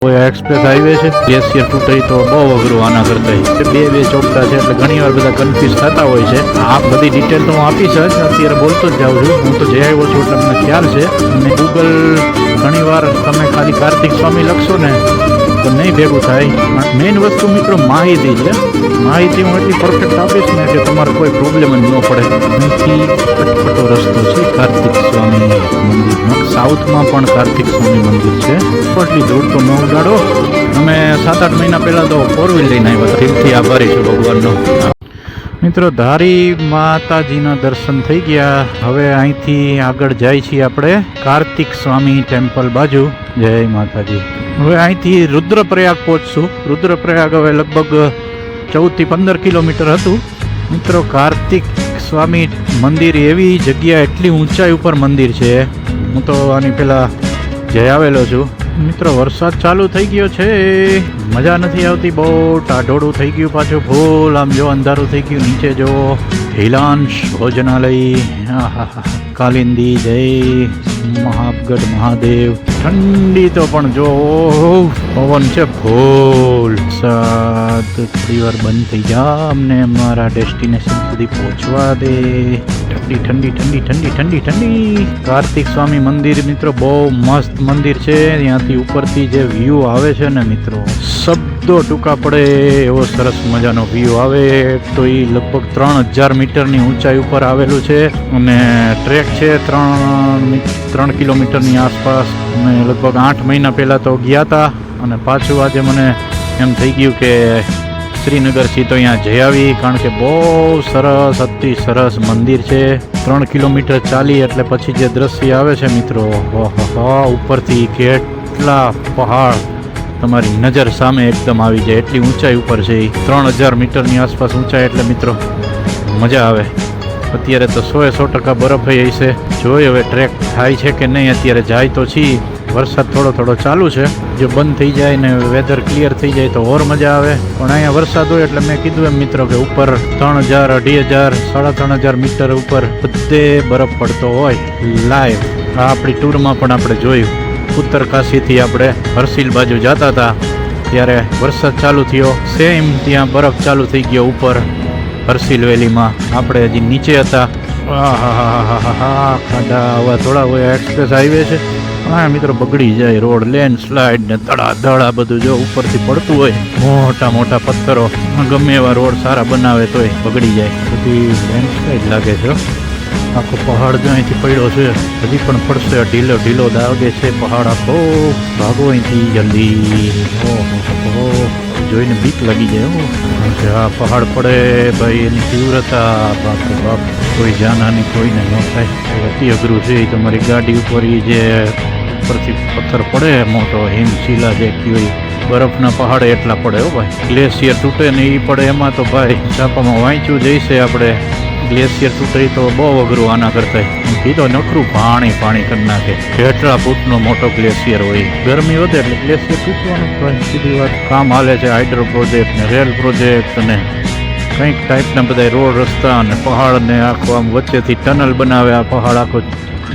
Express highway છે, glacier તૂટે તો બહુ અઘરું આના કરતા બે ચોકટા છે એટલે ઘણી વાર બધા કન્ફ્યુઝ થતા હોય છે. આ બધી ડિટેલ તો હું આપીશ જ, અત્યારે બોલતો જ જાઉં છું. હું તો જઈ આવ્યો છું એટલે મને ખ્યાલ છે. અને ગૂગલ ઘણી વાર તમે ખાલી કાર્તિક સ્વામી લખશો ને તો નહીં ભેગું થાય. મેઇન વસ્તુ મિત્રો માહિતી છે. માહિતી હું એટલી પરફેક્ટ આપીશ ને કે તમારે કોઈ પ્રોબ્લેમ જ ન પડે. અહીંથી કટકટો રસ્તો છે કાર્તિક સ્વામી મંદિરનો. સાઉથમાં પણ કાર્તિક સ્વામી મંદિર છે. એટલી દૂર તો ન ઉડાડો. અમે 7-8 મહિના પહેલાં તો 4 વ્હીલ લઈને આવ્યા. દિલથી આભારી છું ભગવાનનો. મિત્રો ધારી માતાજીના દર્શન થઈ ગયા. હવે અહીંથી આગળ જાય છીએ આપણે કાર્તિક સ્વામી ટેમ્પલ બાજુ. જય માતાજી. હવે અહીંથી રુદ્રપ્રયાગ પહોંચશું. રુદ્રપ્રયાગ હવે લગભગ 14 થી 15 કિલોમીટર હતું. મિત્રો કાર્તિક સ્વામી મંદિર એવી જગ્યા, એટલી ઊંચાઈ ઉપર મંદિર છે. હું તો આની પહેલાં જઈ આવેલો છું. મિત્રો વરસાદ ચાલુ થઈ ગયો છે, મજા નથી આવતી. બહુ ટાઢોળું થઈ ગયું પાછું ફૂલ. આમ જો અંધારું થઈ ગયું. નીચે જો હિલાંશ ભોજનાલય, કાલિંદી, જય મહાગઢ મહાદેવ. ઠંડી તો પણ જો પવન છે ફૂલ. થોડી વાર બંધ થઈ જા, અમને અમારા ડેસ્ટિનેશન સુધી પહોંચવા દે. ઠંડી ઠંડી ઠંડી ઠંડી ઠંડી. કાર્તિક સ્વામી મંદિર મિત્રો બહુ મસ્ત મંદિર છે. ત્યાંથી ઉપરથી જે વ્યૂ આવે છે ને મિત્રો, શબ્દો ટૂંકા પડે એવો સરસ મજાનો વ્યૂ આવે. તો એ લગભગ 3000 મીટરની ઊંચાઈ ઉપર આવેલું છે. અને ટ્રેક છે 3 કિલોમીટરની આસપાસ. અને લગભગ 8 મહિના પહેલાં તો ગયા હતા. અને પાછું આજે મને એમ થઈ ગયું કે શ્રીનગરથી તો અહીંયા જઈ આવી, કારણ કે બહુ સરસ, અતિ સરસ મંદિર છે. 3 કિલોમીટર ચાલી એટલે પછી જે દ્રશ્ય આવે છે મિત્રો, ઉપરથી કેટલા પહાડ તમારી નજર સામે એકદમ આવી જાય. એટલી ઊંચાઈ ઉપર છે. 3000 મીટરની આસપાસ ઊંચાઈ એટલે મિત્રો મજા આવે. અત્યારે તો 100% બરફ હશે. જોઈએ હવે ટ્રેક થાય છે કે નહીં. અત્યારે જાય તો છીએ. વરસાદ થોડો ચાલુ છે. જો બંધ થઈ જાય ને વેધર ક્લિયર થઈ જાય તો ઓર મજા આવે. પણ અહીંયા વરસાદ હોય એટલે મેં કીધું એમ મિત્રો કે ઉપર 3000, 2500, 3500 મીટર ઉપર બધે બરફ પડતો હોય લાઈવ. આ આપણી ટૂરમાં પણ આપણે જોયું. ઉત્તરકાશીથી આપણે હર્ષિલ બાજુ જતા હતા ત્યારે વરસાદ ચાલુ થયો. સેમ ત્યાં બરફ ચાલુ થઈ ગયો ઉપર હર્ષિલ વેલીમાં. આપણે હજી નીચે હતા. ખાડા આવા થોડા હોય. એક્સપ્રેસ હાઈવે છે. હા મિત્રો બગડી જાય રોડ. લેન્ડ સ્લાઇડ ને ધડાધડ આ બધું જો ઉપરથી પડતું હોય. મોટા મોટા પથ્થરો. ગમે એવા રોડ સારા બનાવે તોય બગડી જાય. બધી લેન્ડ સ્લાઇડ લાગે છે. આખો પહાડ જો અહીંથી પડ્યો છે, હજી પણ પડશે. ઢીલો ઢીલો દાગે છે પહાડ આખો. ભાગો અહીંથી જલ્દી. ઓહો, જોઈને બીક લાગી જાય. આ પહાડ પડે ભાઈ, એની તીવ્રતા બાપ રે બાપ, કોઈ જાનહાની કોઈને ન થાય. અતિ અઘરું છે. તમારી ગાડી ઉપર જે ઉપરથી પથ્થર પડે મોટો હિમશિલા જે કહેવાય, બરફના પહાડે એટલા પડે હો ભાઈ. ગ્લેશિયર તૂટે ને એ પડે એમાં તો ભાઈ છાપામાં વાંચ્યું જઈશે આપણે. ગ્લેશિયર તૂટે તો બહુ અઘરું આના કરતા. કીધો નખરું પાણી કરી નાખે. કેટલા ફૂટનો મોટો ગ્લેશિયર હોય. ગરમી વધે એટલે ગ્લેશિયર તૂટવાનું. સીધી વાત. કામ હાલે છે હાઇડ્રો પ્રોજેક્ટ ને રેલ પ્રોજેક્ટ ને કંઈક ટાઈપના બધા રોડ રસ્તા અને પહાડ ને આખો આમ વચ્ચેથી ટનલ બનાવે. આ પહાડ આખો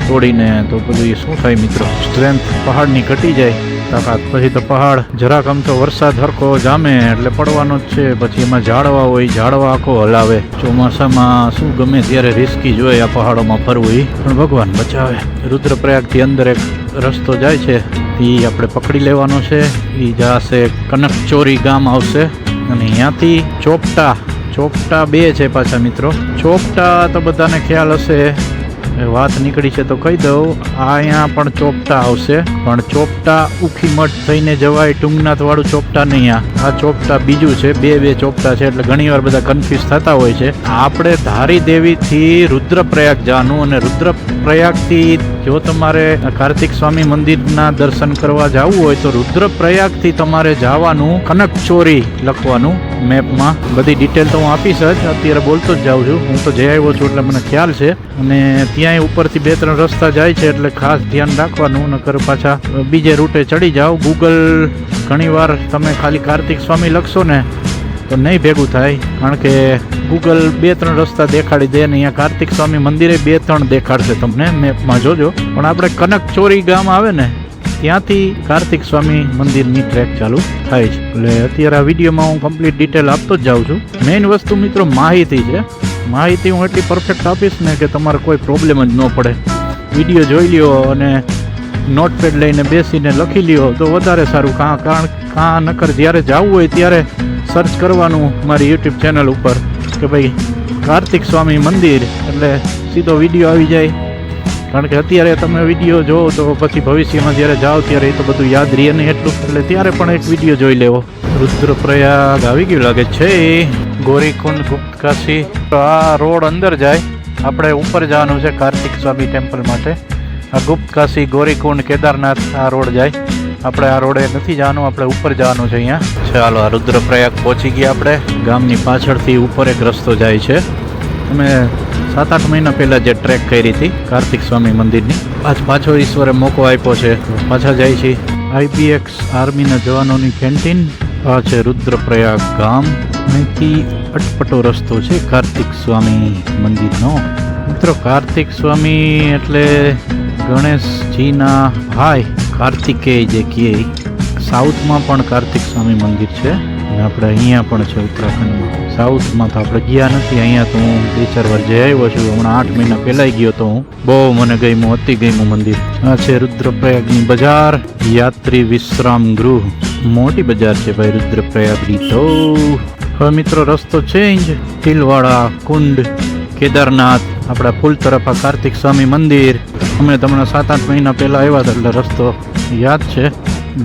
તોડીને તો બધું એ શું થાય મિત્રો, સ્ટ્રેન્થ પહાડની ઘટી જાય તાકાત. પછી તો પહાડ જરાક આમ તો વરસાદ હરખો જામે એટલે પડવાનો જ છે. પછી એમાં ઝાડવા હોય, ઝાડવા આખો હલાવે. ચોમાસામાં શું ગમે ત્યારે રિસ્કી જોઈએ આ પહાડોમાં ફરવું. એ પણ ભગવાન બચાવે. રુદ્રપ્રયાગથી અંદર એક રસ્તો જાય છે, એ આપણે પકડી લેવાનો છે. એ જશે કનકચોરી ગામ આવશે. અને અહીંયાથી ચોપટા 2 છે પાછા મિત્રો. ચોપટા તો બધાને ખ્યાલ હશે. વાત નીકળી છે તો કહી દઉં. અહીંયા પણ ચોપટા આવશે, પણ ચોપટા ઉખીમઠ થઈને જવાય. ટુંગનાથ વાળું ચોપટા નહીં. આ ચોપટા બીજું છે. બે ચોપટા છે એટલે ઘણી વાર બધા કન્ફ્યુઝ થતા હોય છે. આપણે ધારી દેવીથી રુદ્રપ્રયાગ જવાનું. અને રુદ્રપ્રયાગથી જો તમારે કાર્તિક સ્વામી મંદિરના દર્શન કરવા જવું હોય તો રુદ્રપ્રયાગથી તમારે જવાનું કનકચોરી લખવાનું મેપમાં. બધી ડિટેલ તો હું આપીશ જ, અત્યારે બોલતો જ જાઉં છું. હું તો જઈ આવ્યો છું એટલે મને ખ્યાલ છે. અને ત્યાંય ઉપરથી 2-3 રસ્તા જાય છે એટલે ખાસ ધ્યાન રાખવાનું. નકર પાછા બીજે રૂટે ચડી જાઓ. ગૂગલ ઘણી વાર તમે ખાલી કાર્તિક સ્વામી લખશો ને તો નહીં ભેગું થાય, કારણ કે ગૂગલ 2-3 રસ્તા દેખાડી દે. ને અહીંયા કાર્તિક સ્વામી મંદિરે 2-3 દેખાડશે તમને મેપમાં, જોજો. પણ આપણે કનકચોરી ગામ આવે ને ત્યાંથી કાર્તિક સ્વામી મંદિરની ટ્રેક ચાલુ થાય છે. એટલે અત્યારે આ વિડીયોમાં હું કમ્પ્લીટ ડિટેલ આપતો જ જાઉં છું. મેઇન વસ્તુ મિત્રો માહિતી છે. માહિતી હું એટલી પરફેક્ટ આપીશ ને કે તમારે કોઈ પ્રોબ્લેમ જ ન પડે. વિડીયો જોઈ લ્યો અને નોટપેડ લઈને બેસીને લખી લ્યો તો વધારે સારું. કાં નકર જ્યારે જવું હોય ત્યારે સર્ચ કરવાનું મારી યુટ્યુબ ચેનલ ઉપર કે ભાઈ કાર્તિક સ્વામી મંદિર એટલે સીધો વિડીયો આવી જાય. કારણ કે અત્યારે તમે વિડીયો જોવો તો પછી ભવિષ્યમાં જ્યારે જાઓ ત્યારે એ તો બધું યાદ રહે નહીં એટલું. એટલે ત્યારે પણ એક વિડીયો જોઈ લેવો. રુદ્રપ્રયાગ આવી ગયું લાગે છે. ગોરીકુંડ ગુપ્તકાશી. તો આ રોડ અંદર જાય. આપણે ઉપર જવાનું છે કાર્તિક સ્વામી ટેમ્પલ માટે. આ ગુપ્તકાશી, ગોરીકુંડ, કેદારનાથ આ રોડ જાય. આપણે આ રોડે નથી જવાનું, આપણે ઉપર જવાનું છે અહીંયા. ચાલો આ રુદ્રપ્રયાગ પહોંચી ગયા આપણે. ગામની પાછળથી ઉપર એક રસ્તો જાય છે. અમે 7-8 મહિના પહેલાં જે ટ્રેક કરી હતી કાર્તિક સ્વામી મંદિરની, પાછો ઈશ્વરે મોકો આપ્યો છે. પાછા જાય છે. IBX આર્મીના જવાનોની કેન્ટીન. આ છે રુદ્રપ્રયાગ ગામ. અહીંથી અટપટો રસ્તો છે કાર્તિક સ્વામી મંદિરનો. મિત્રો કાર્તિક સ્વામી એટલે ગણેશજીના ભાઈ કાર્તિકેય જે કહે. સાઉથમાં પણ કાર્તિક સ્વામી મંદિર છે અને આપણે અહીંયા પણ છે ઉત્તરાખંડમાં. સાઉથમાં તો આપણે ગયા નથી. અહીંયા તો હું 2-4 વાર જઈ આવ્યો છું. હમણાં 8 મહિના પહેલાં ગયો તો હું. બહુ મને ગમ્યું, અતિ ગમ્યું મંદિર. આ છે રુદ્રપ્રયાગની બજાર, યાત્રી વિશ્રામ ગૃહ. મોટી બજાર છે ભાઈ રુદ્રપ્રયાગની તો. હવે મિત્રો રસ્તો ચેન્જ. તિલવાડા, કુંડ, કેદારનાથ, આપણા પુલ તરફ આ કાર્તિક સ્વામી મંદિર. અમે તમને 7-8 મહિના પહેલાં આવ્યા હતા એટલે રસ્તો યાદ છે.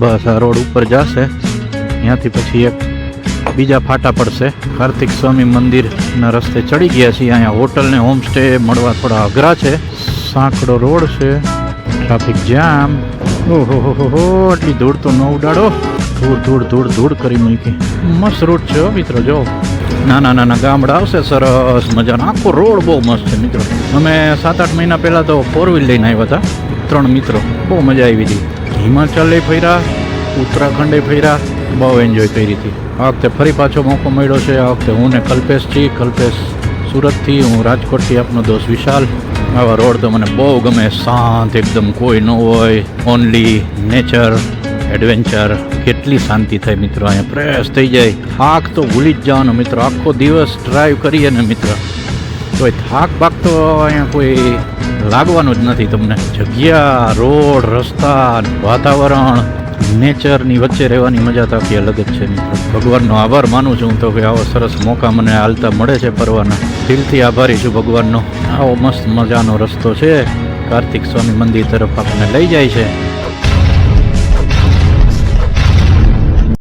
બસ આ રોડ ઉપર જશે. ત્યાંથી પછી એક બીજા ફાટા પડશે. કાર્તિક સ્વામી મંદિરના રસ્તે ચડી ગયા છીએ. અહીંયા હોટલ ને હોમસ્ટે મળવા થોડા અઘરા છે. સાંકડો રોડ છે, ટ્રાફિક જામ. ઓહો, આટલી ધૂળ તો ન ઉડાડો. ધૂળ કરી મૂકી. મસ્ત રૂટ છે મિત્રો. જો નાના ગામડા આવશે સરસ મજાનો. આખો રોડ બહુ મસ્ત છે મિત્રો. અમે 7-8 મહિના પહેલાં તો 4 વ્હીલ લઈને આવ્યા હતા 3 મિત્રો. બહુ મજા આવી હતી. હિમાચલે ફર્યા, ઉત્તરાખંડે ફર્યા, બહુ એન્જોય કરી હતી. આ વખતે ફરી પાછો મોકો મળ્યો છે. આ વખતે હું ને કલ્પેશ છીએ. કલ્પેશ સુરતથી, હું રાજકોટથી. આપનો દોસ્ત વિશાલ. આવા રોડ તો મને બહુ ગમે. શાંત એકદમ, કોઈ ન હોય, ઓનલી નેચર, એડવેન્ચર. કેટલી શાંતિ થાય મિત્રો. અહીંયા ફ્રેશ થઈ જાય. થાક તો ભૂલી જ જવાનો મિત્રો. આખો દિવસ ડ્રાઈવ કરીએ ને મિત્રો, કોઈ થાક બાક તો અહીંયા કોઈ લાગવાનું જ નથી તમને. જગ્યા, રોડ, રસ્તા, વાતાવરણ, નેચરની વચ્ચે રહેવાની મજા તો આખી અલગ જ છે મિત્રો. ભગવાનનો આભાર માનું છું તો કે આવો સરસ મોકા મને હાલતા મળે છે ફરવાના. દિલથી આભારી છું ભગવાનનો. આવો મસ્ત મજાનો રસ્તો છે કાર્તિક સ્વામી મંદિર તરફ આપણને લઈ જાય છે.